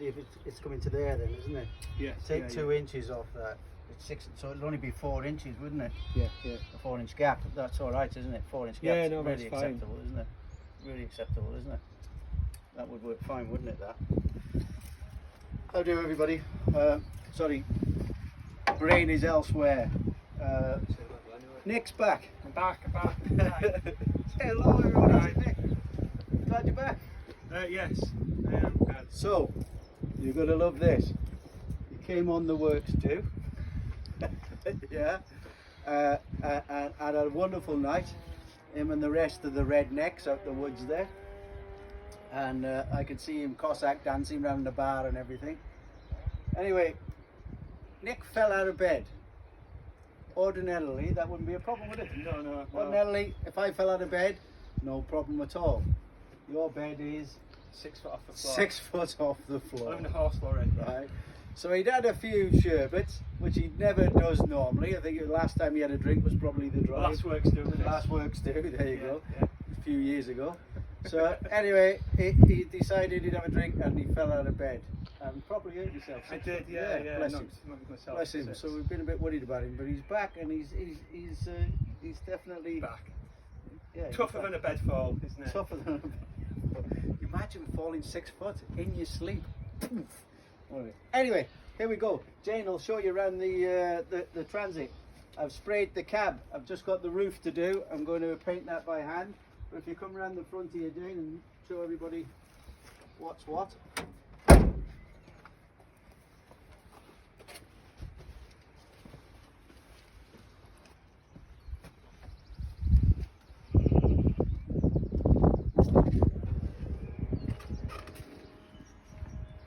See if it's coming to there then, isn't it? Yeah. Take 2 inches off that. It's 6, so it'll only be 4 inches, wouldn't it? Yeah, yeah. A 4-inch gap. That's all right, isn't it? 4-inch gap. Yeah, no, really that's fine. acceptable, isn't it? Really acceptable, isn't it? That would work fine, wouldn't it? That. How do everybody? Sorry, brain is elsewhere. Nick's back. I'm back. Say hello, everyone. How's it, Nick? Glad you're back. Yes. So, you're going to love this. You came on the works too. Yeah. And had a wonderful night. Him and the rest of the rednecks out the woods there. And I could see him Cossack dancing around the bar and everything. Anyway, Nick fell out of bed. Ordinarily, that wouldn't be a problem, would it? No. Ordinarily, if I fell out of bed, no problem at all. Your bed is 6 foot off the floor. 6 foot off the floor. I'm the horse for it. Right. So he'd had a few sherbets, which he never does normally. I think the last time he had a drink was probably the drive. Last works do. Last works do. There you go. Yeah. A few years ago. So anyway, he decided he'd have a drink and he fell out of bed and probably hurt himself. I did. Yeah. Bless him. Myself, Bless him. So we've been a bit worried about him, but he's back and he's definitely back. Yeah, Tougher than a bed fall, isn't it? Tougher than a bed. Imagine falling 6 foot in your sleep. Anyway, here we go. Jane will show you around the transit. I've sprayed the cab. I've just got the roof to do. I'm going to paint that by hand. But if you come around the front here, Jane, and show everybody what's what.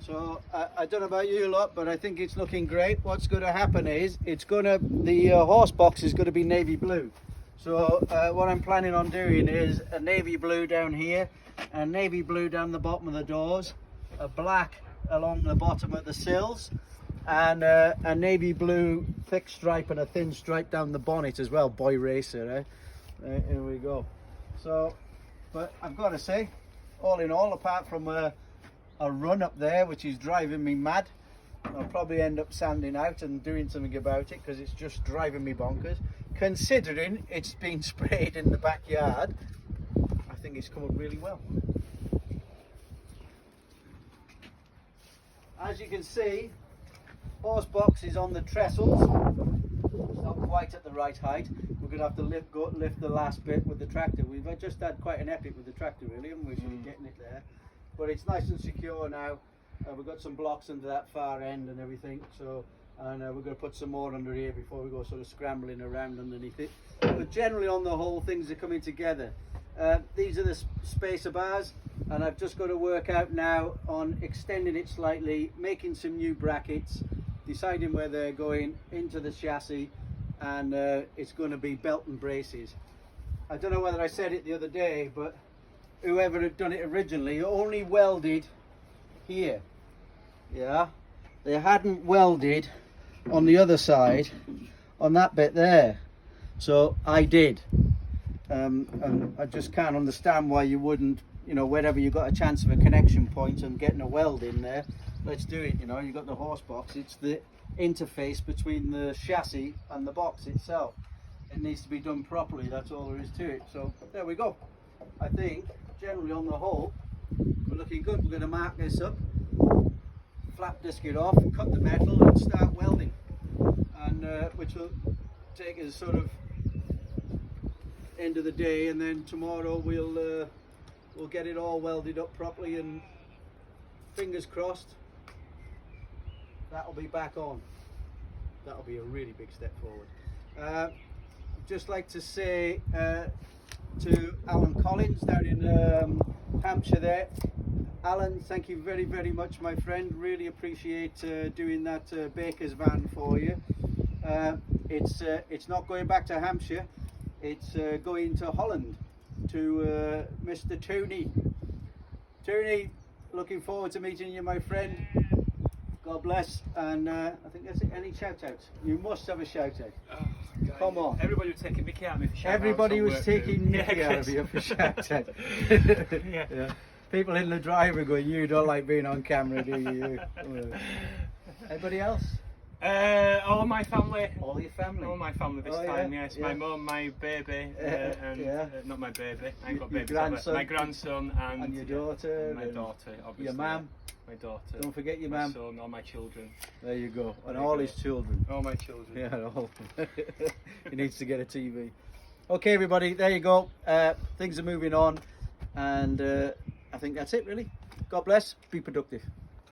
So I don't know about you lot, but I think it's looking great. What's going to happen is the horse box is going to be navy blue. So what I'm planning on doing is a navy blue down here, a navy blue down the bottom of the doors, a black along the bottom of the sills, and a navy blue thick stripe and a thin stripe down the bonnet as well. Boy racer, eh? Here we go. So, but I've got to say, all in all, apart from a run up there which is driving me mad, I'll probably end up sanding out and doing something about it because it's just driving me bonkers. Considering it's been sprayed in the backyard, I think it's come up really well. As you can see, horse box is on the trestles. It's not quite at the right height. We're going to have to lift the last bit with the tractor. We've just had quite an epic with the tractor, really, haven't we? Getting it there. But it's nice and secure now. We've got some blocks under that far end and everything. So, and we're going to put some more under here before we go sort of scrambling around underneath it. But generally, on the whole, things are coming together. These are the spacer bars, and I've just got to work out now on extending it slightly, making some new brackets, deciding where they're going into the chassis, and it's going to be belt and braces. I don't know whether I said it the other day, but whoever had done it originally only welded here. Yeah, they hadn't welded on the other side on that bit there, so I did. And I just can't understand why you wouldn't, you know, wherever you got a chance of a connection point and getting a weld in there, let's do it. You know, you got the horse box, it's the interface between the chassis and the box itself. It needs to be done properly, that's all there is to it. So there we go. I think generally on the whole we're looking good. We're going to mark this up, flap disc it off, cut the metal and start welding, and which will take us sort of end of the day, and then tomorrow we'll get it all welded up properly, and fingers crossed that'll be back on. That'll be a really big step forward. I'd just like to say to Alan Collins down in Hampshire there. Alan, thank you very, very much, my friend. Really appreciate doing that baker's van for you. It's not going back to Hampshire. It's going to Holland to Mr. Tony. Tony, looking forward to meeting you, my friend. God bless. And I think that's it. Any shout outs? You must have a shout out. Oh, God. Come on. Everybody was taking Mickey out of me for shout Everybody outs was taking Mickey out of you for shout out. Yeah. People in the driveway going, you don't like being on camera, do you? Anybody else? All my family. All your family? All my family this Oh, time, yeah, yes. yeah. My mum, my baby, and Yeah. not my baby. I ain't got Your baby. grandson. My grandson And your daughter. and my and daughter, obviously. Your mum. My daughter. Don't forget your my mum. son, all my children. There you go. And There you all go. his children. All my children. Yeah, all. He needs to get a TV. Okay, everybody, there you go. Things are moving on. And I think that's it, really. God bless. Be productive.